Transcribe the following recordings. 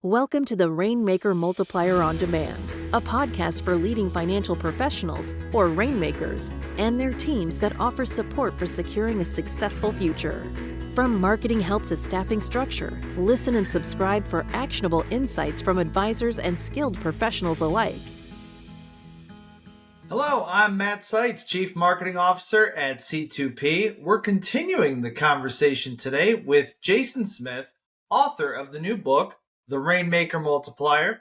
Welcome to the Rainmaker Multiplier on Demand, a podcast for leading financial professionals, or rainmakers, and their teams that offer support for securing a successful future. From marketing help to staffing structure, listen and subscribe for actionable insights from advisors and skilled professionals alike. Hello, I'm Matt Seitz, Chief Marketing Officer at C2P. We're continuing the conversation today with Jason Smith, author of the new book, The Rainmaker Multiplier.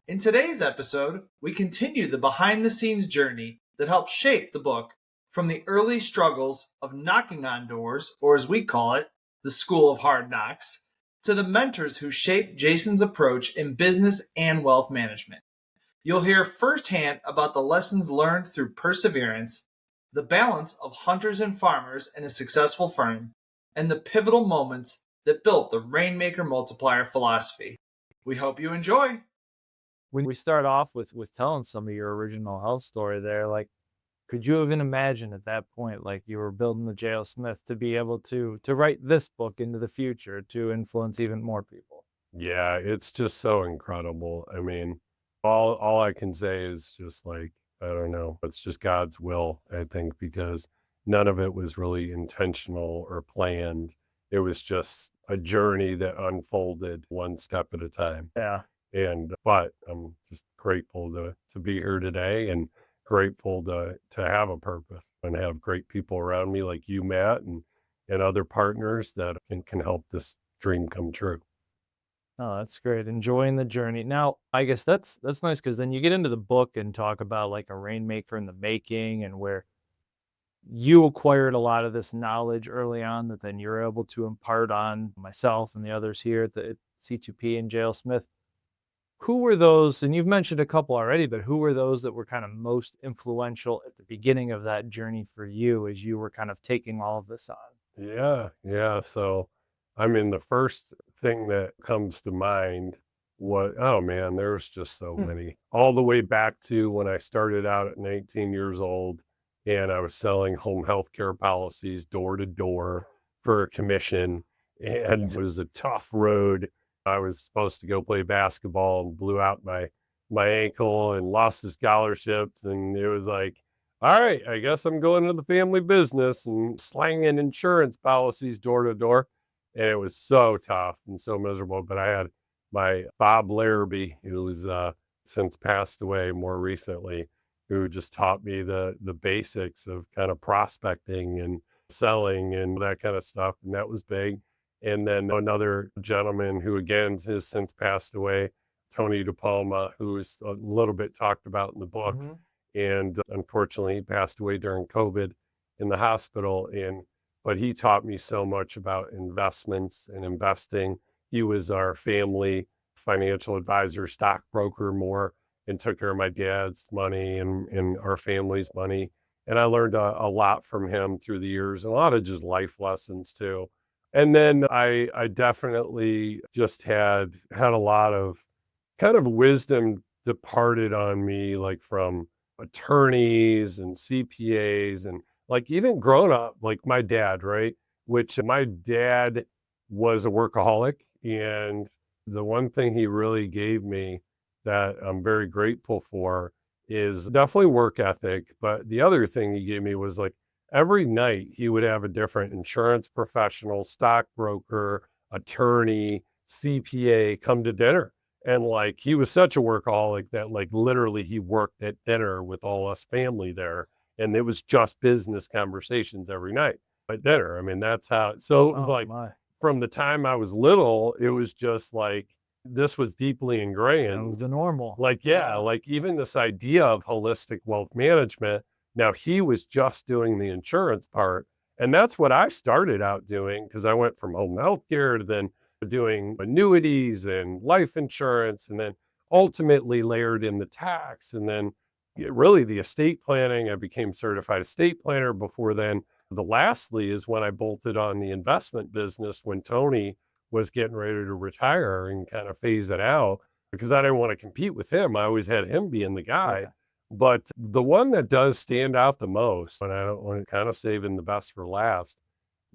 In today's episode, we continue the behind-the-scenes journey that helped shape the book from the early struggles of knocking on doors, or as we call it, the School of Hard Knocks, to the mentors who shaped Jason's approach in business and wealth management. You'll hear firsthand about the lessons learned through perseverance, the balance of hunters and farmers in a successful firm, and the pivotal moments that built the Rainmaker Multiplier philosophy. We hope you enjoy. When we start off with telling some of your original health story there, like, could you even imagine at that point, like you were building the J.L. Smith to be able to write this book into the future to influence even more people? Yeah, it's just so incredible. I mean, all I can say is just like, I don't know, it's just God's will, I think, because none of it was really intentional or planned. It was just a journey that unfolded one step at a time. Yeah. But I'm just grateful to be here today and grateful to have a purpose and have great people around me like you, Matt, and other partners that can help this dream come true. Oh, that's great. Enjoying the journey. Now, I guess that's nice because then you get into the book and talk about like a rainmaker in the making and where you acquired a lot of this knowledge early on that then you're able to impart on myself and the others here at C2P and J.L. Smith. Who were those, and you've mentioned a couple already, but who were those that were kind of most influential at the beginning of that journey for you as you were kind of taking all of this on? Yeah. So, I mean, the first thing that comes to mind oh man, there's just so many. All the way back to when I started out at 19 years old and I was selling home health care policies door to door for a commission. And it was a tough road. I was supposed to go play basketball and blew out my ankle and lost the scholarships. And it was like, all right, I guess I'm going to the family business and slanging insurance policies door to door. And it was so tough and so miserable. But I had my Bob Larrabee, who was since passed away more recently, who just taught me the basics of kind of prospecting and selling and that kind of stuff. And that was big. And then another gentleman who, again, has since passed away, Tony DePalma, who is a little bit talked about in the book. Mm-hmm. And unfortunately, he passed away during COVID in the hospital. But he taught me so much about investments and investing. He was our family financial advisor, stockbroker more, and took care of my dad's money and our family's money. And I learned a lot from him through the years, and a lot of just life lessons too. And then I definitely just had a lot of kind of wisdom departed on me, like from attorneys and CPAs and like even grown up, like my dad, right? Which my dad was a workaholic. And the one thing he really gave me that I'm very grateful for is definitely work ethic. But the other thing he gave me was like, every night he would have a different insurance professional, stockbroker, attorney, CPA come to dinner. And like, he was such a workaholic that like literally he worked at dinner with all us family there. And it was just business conversations every night at dinner. I mean, that's how, so it was like from the time I was little, it was just like, this was deeply ingrained. That was the normal. Like, yeah, like even this idea of holistic wealth management. Now, he was just doing the insurance part, and that's what I started out doing because I went from home health care to then doing annuities and life insurance, and then ultimately layered in the tax, and then really the estate planning. I became certified estate planner before then. The lastly is when I bolted on the investment business when Tony was getting ready to retire and kind of phase it out because I didn't want to compete with him. I always had him being the guy. Yeah. But the one that does stand out the most, and I don't want to kind of saving the best for last,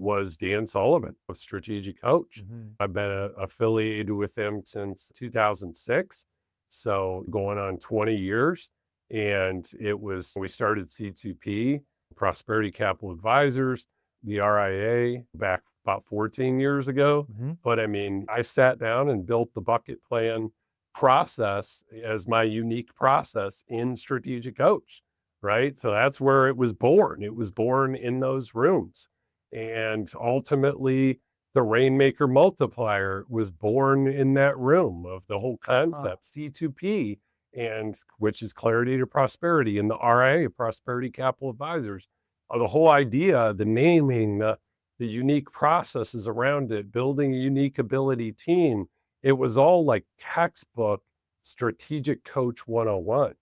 was Dan Sullivan, a strategic coach. Mhm. I've been affiliated with him since 2006. So going on 20 years. And we started C2P, Prosperity Capital Advisors, the RIA back about 14 years ago. Mhm. But I mean, I sat down and built the bucket plan process as my unique process in Strategic Coach, right? So that's where it was born. It was born in those rooms. And ultimately, the Rainmaker Multiplier was born in that room of the whole Huh. concept, C2P, and which is Clarity to Prosperity, and the RIA, Prosperity Capital Advisors. The whole idea, the naming, the unique processes around it, building a unique ability team, it was all like textbook strategic coach 101.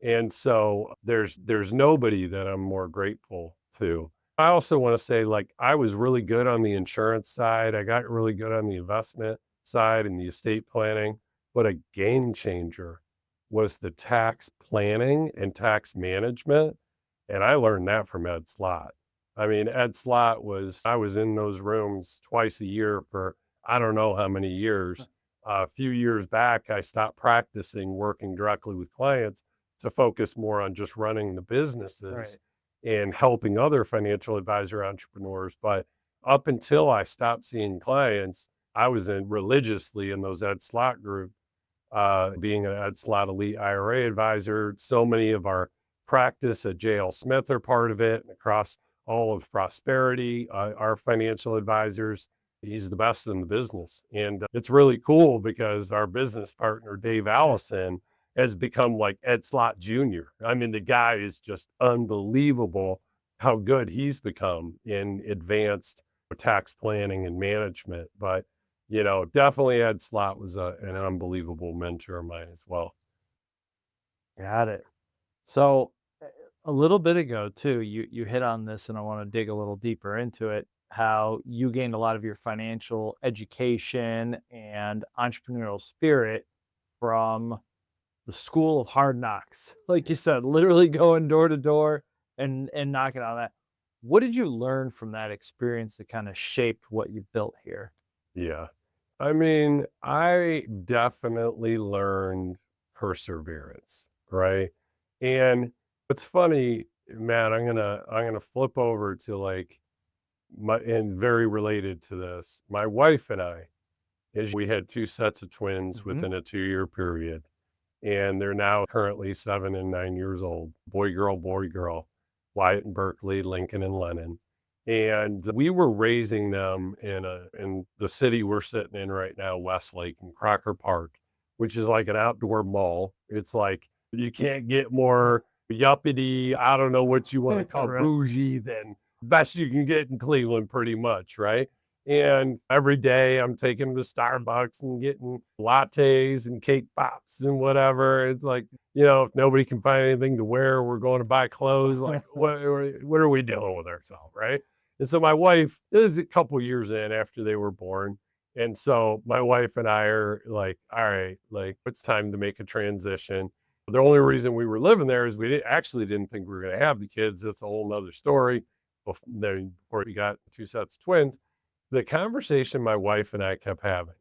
And so there's nobody that I'm more grateful to. I also want to say, like, I was really good on the insurance side. I got really good on the investment side and the estate planning, but a game changer was the tax planning and tax management. And I learned that from Ed Slott. I mean, I was in those rooms twice a year for I don't know how many years. A few years back, I stopped practicing working directly with clients to focus more on just running the businesses Right. and helping other financial advisor entrepreneurs. But up until I stopped seeing clients, I was in religiously in those Ed Slott groups, being an Ed Slott Elite IRA advisor. So many of our practice at JL Smith are part of it, and across all of Prosperity, our financial advisors. He's the best in the business. And it's really cool because our business partner, Dave Allison, has become like Ed Slott Jr. I mean, the guy is just unbelievable how good he's become in advanced tax planning and management. But, definitely Ed Slott was an unbelievable mentor of mine as well. Got it. So a little bit ago too, you hit on this, and I want to dig a little deeper into it. How you gained a lot of your financial education and entrepreneurial spirit from the school of hard knocks, like you said, literally going door to door and knocking on that. What did you learn from that experience that kind of shaped what you built here? Yeah. I mean, I definitely learned perseverance, right? And it's funny, Matt, I'm gonna flip over to like and very related to this. My wife and I, is we had two sets of twins Mhm. within a 2-year period, and they're now currently 7 and 9 years old. Boy, girl, Wyatt and Berkeley, Lincoln and Lennon. And we were raising them in the city we're sitting in right now, Westlake in Crocker Park, which is like an outdoor mall. It's like you can't get more yuppity, I don't know what you want to call Right. bougie than best you can get in Cleveland, pretty much, right? And every day I'm taking them to Starbucks and getting lattes and cake pops and whatever. It's like, if nobody can find anything to wear, we're going to buy clothes. Like, what are we doing with ourselves, right? And so my wife, this is a couple years in after they were born. And so my wife and I are like, all right, like it's time to make a transition. The only reason we were living there is actually didn't think we were going to have the kids. That's a whole nother story. Before we got two sets of twins, the conversation my wife and I kept having,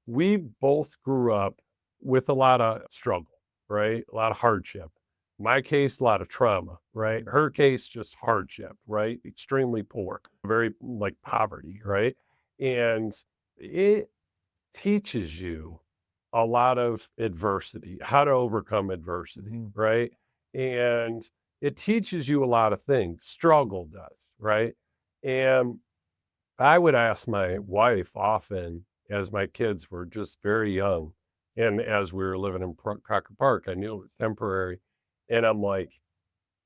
we both grew up with a lot of struggle, right? A lot of hardship. My case, a lot of trauma, right? Her case, just hardship, right? Extremely poor, very like poverty, right? And it teaches you a lot of adversity, how to overcome adversity, Mhm. right? And it teaches you a lot of things. Struggle does, right? And I would ask my wife often as my kids were just very young and as we were living in Crocker Park, I knew it was temporary. And I'm like,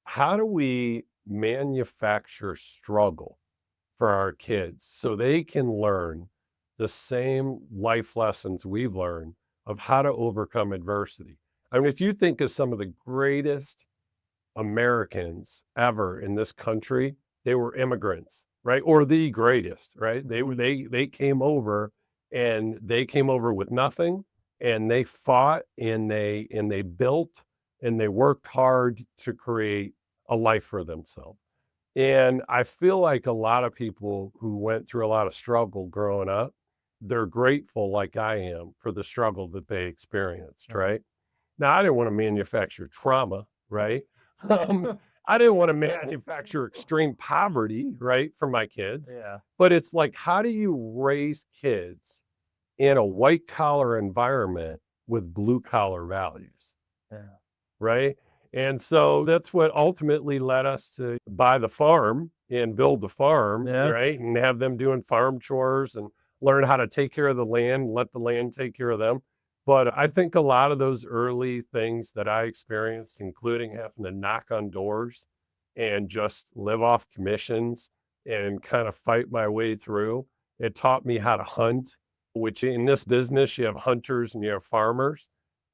how do we manufacture struggle for our kids so they can learn the same life lessons we've learned of how to overcome adversity? I mean, if you think of some of the greatest Americans ever in this country, they were immigrants, right? Or the greatest, right? They came over and they came over with nothing and they fought and they built and they worked hard to create a life for themselves. And I feel like a lot of people who went through a lot of struggle growing up, they're grateful, like I am, for the struggle that they experienced, Right. right? Now, I didn't want to manufacture trauma, right? I didn't want to manufacture extreme poverty, right, for my kids. Yeah. But it's like, how do you raise kids in a white collar environment with blue collar values? Yeah. Right? And so that's what ultimately led us to buy the farm and build the farm, Yeah. right? And have them doing farm chores and learn how to take care of the land, let the land take care of them. But I think a lot of those early things that I experienced, including having to knock on doors and just live off commissions and kind of fight my way through, it taught me how to hunt, which in this business, you have hunters and you have farmers.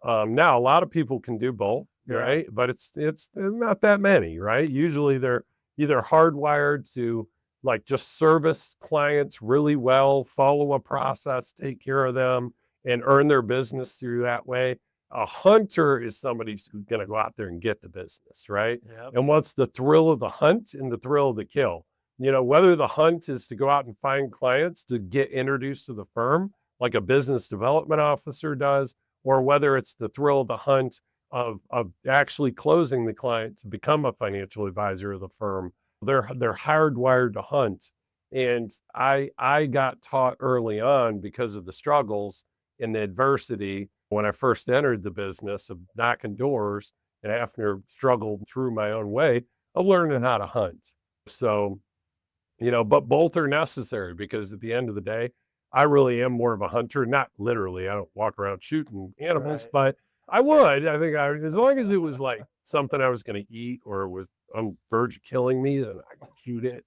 Now a lot of people can do both, Yeah. right? But it's not that many, right? Usually they're either hardwired to like just service clients really well, follow a process, take care of them, and earn their business through that way. A hunter is somebody who's going to go out there and get the business, right? Yep. And what's the thrill of the hunt and the thrill of the kill? You know, whether the hunt is to go out and find clients to get introduced to the firm, like a business development officer does, or whether it's the thrill of the hunt of actually closing the client to become a financial advisor of the firm. They're hardwired to hunt. And I got taught early on because of the struggles and the adversity when I first entered the business of knocking doors and after struggled through my own way of learning how to hunt. So but both are necessary because at the end of the day, I really am more of a hunter, not literally. I don't walk around shooting animals, Right. but I would. I think as long as it was like something I was going to eat or was on verge of killing me, then I could shoot it.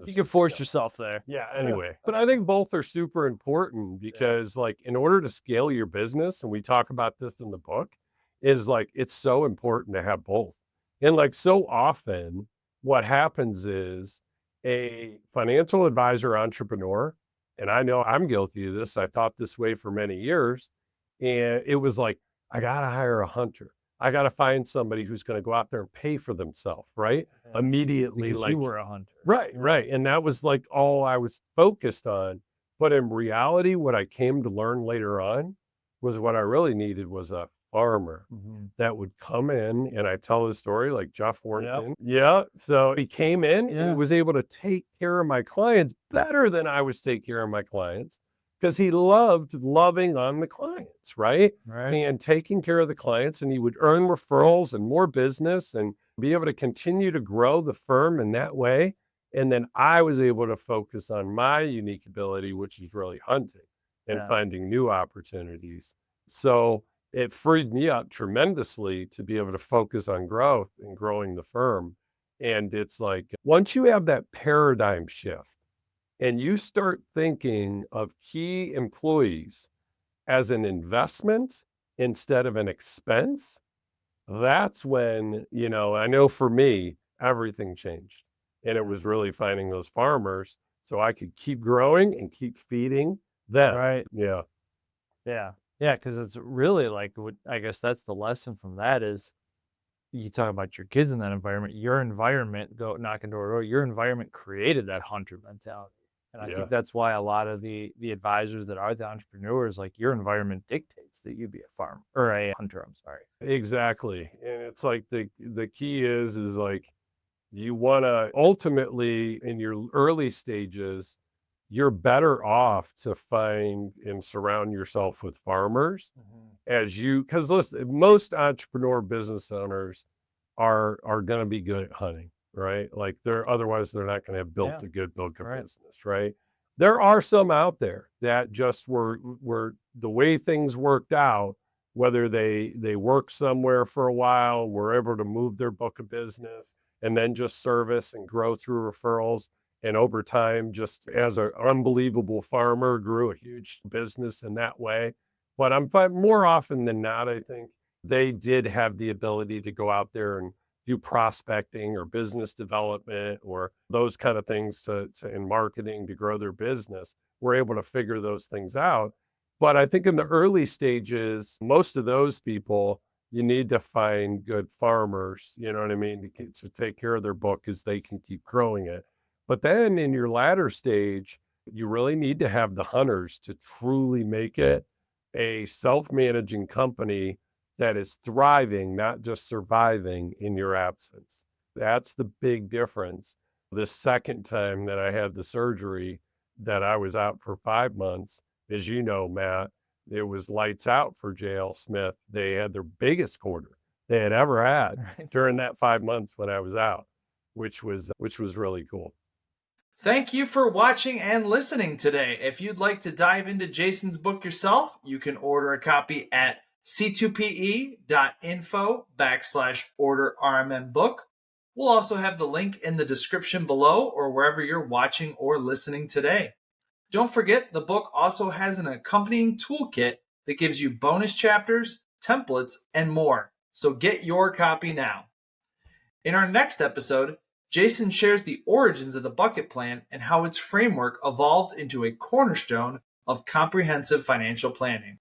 You can force yourself there. Yeah, anyway. But I think both are super important because like in order to scale your business, and we talk about this in the book, is like it's so important to have both. And like so often what happens is a financial advisor entrepreneur, and I know I'm guilty of this. I thought this way for many years, and it was like I got to hire a hunter. I got to find somebody who's going to go out there and pay for themselves, right? Yeah. Immediately Because like you were a hunter. right, right, and that was, like, all I was focused on, but in reality, what I came to learn later on was what I really needed was a farmer Mhm. that would come in, and I tell the story like Jeff Yep. Warrington. Yeah, so he came in, and he Yeah. was able to take care of my clients better than I was taking care of my clients because he loved loving on the clients, right? Right. And taking care of the clients, and he would earn referrals and more business and be able to continue to grow the firm in that way. And then I was able to focus on my unique ability, which is really hunting and Yeah. finding new opportunities. So it freed me up tremendously to be able to focus on growth and growing the firm. And it's like once you have that paradigm shift and you start thinking of key employees as an investment instead of an expense, that's when, I know for me, everything changed. And it was really finding those farmers so I could keep growing and keep feeding them. Right. Yeah. Yeah. Yeah. Because it's really like what I guess that's the lesson from that is you talk about your kids in that environment, your environment go knocking door to door, your environment created that hunter mentality. And I Yeah. think that's why a lot of the advisors that are the entrepreneurs, like your environment dictates that you be a farmer or a hunter, I'm sorry. Exactly. And it's like the key is like you want to ultimately in your early stages, you're better off to find and surround yourself with farmers as you because listen, most entrepreneur business owners are going to be good at hunting, right? Like they're not going to have built Yeah. a good book of Right. business, right? There are some out there that just were the way things worked out, whether they work somewhere for a while, were able to move their book of business and then just service and grow through referrals. And over time, just as an unbelievable farmer, grew a huge business in that way. But more often than not, I think they did have the ability to go out there and do prospecting or business development or those kind of things to in marketing to grow their business. We're able to figure those things out. But I think in the early stages, most of those people, You need to find good farmers, you know what I mean, to take care of their book because they can keep growing it. But then in your latter stage, you really need to have the hunters to truly make it a self-managing company that is thriving, not just surviving in your absence. That's the big difference. The second time that I had the surgery, that I was out for 5 months, as you know, Matt, it was lights out for JL Smith. They had their biggest quarter they had ever had Right. during that 5 months when I was out, which was really cool. Thank you for watching and listening today. If you'd like to dive into Jason's book yourself, you can order a copy at c2pe.info/order RMM book. We'll also have the link in the description below or wherever you're watching or listening today. Don't forget, the book also has an accompanying toolkit that gives you bonus chapters, templates, and more. So get your copy now. In our next episode, Jason shares the origins of the bucket plan and how its framework evolved into a cornerstone of comprehensive financial planning.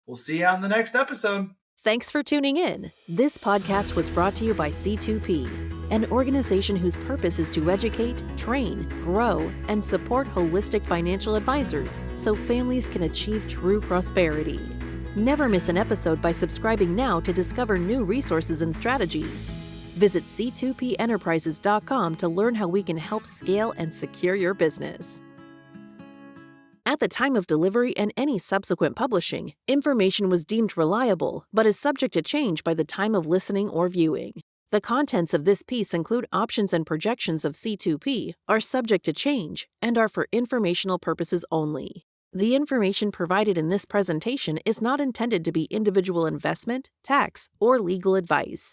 We'll see you on the next episode. Thanks for tuning in. This podcast was brought to you by C2P, an organization whose purpose is to educate, train, grow, and support holistic financial advisors so families can achieve true prosperity. Never miss an episode by subscribing now to discover new resources and strategies. Visit c2penterprises.com to learn how we can help scale and secure your business. At the time of delivery and any subsequent publishing, information was deemed reliable, but is subject to change by the time of listening or viewing. The contents of this piece include options and projections of C2P, are subject to change, and are for informational purposes only. The information provided in this presentation is not intended to be individual investment, tax, or legal advice.